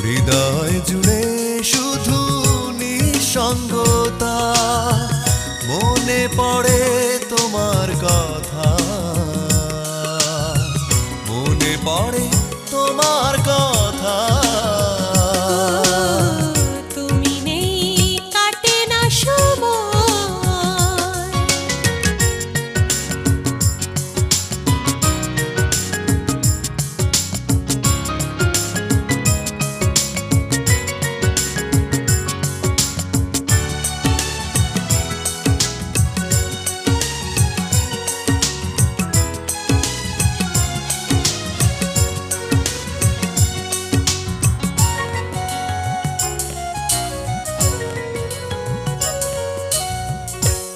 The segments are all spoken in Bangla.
হৃদয় জুড়ে শুধু নিঃসঙ্গতা, মনে পড়ে তোমার কথা, মনে পড়ে তোমার কথা। তুমি নেই কাটে না সময়,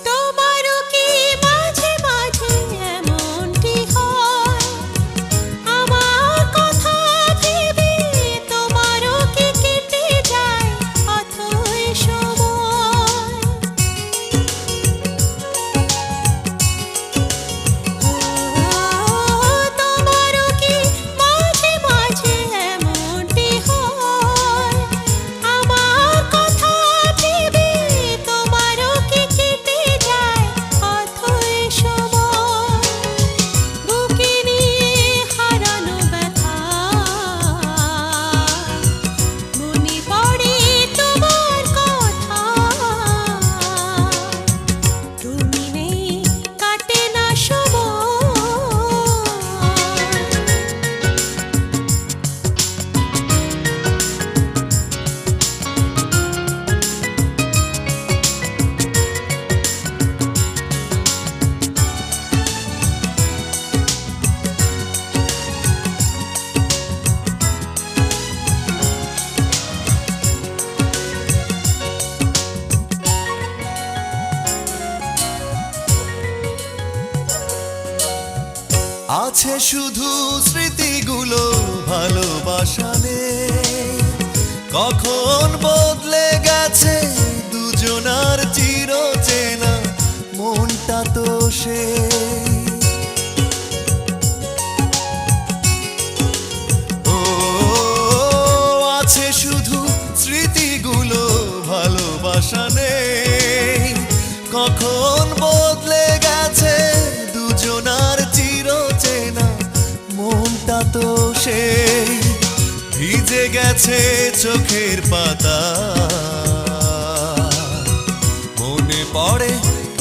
তোমারও কি মাঝে মাঝে এমনটি হয়? আমার কথা ভেবে তোমারও কি কেটে যায় অথই সময়? তোমারও কি মাঝে মাঝে এমনটি হয়? আমার কথা ভেবে তোমারও কি কেটে যায় অথই সময়? বুকে নিয়ে হারানো ব্যথা, মনে পড়ে তোমার কথা। তুমি নেই কাটে না সময়। আছে শুধু স্মৃতিগুলো, ভালোবাসা নেই। কখন বদলে গেছে দুজনার চিরচেনা মনটা তো সেই। ও আছে শুধু স্মৃতিগুলো, ভালোবাসা নেই। কখন বদলে গেছে দুজনার চিরচেনা মনটা তো সেই। ভিজে গেছে চোখের পাতা, মনে পড়ে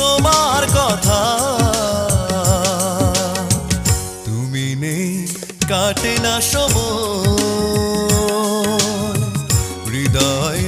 তোমার কথা। তুমি নেই কাটে না সময়, হৃদয়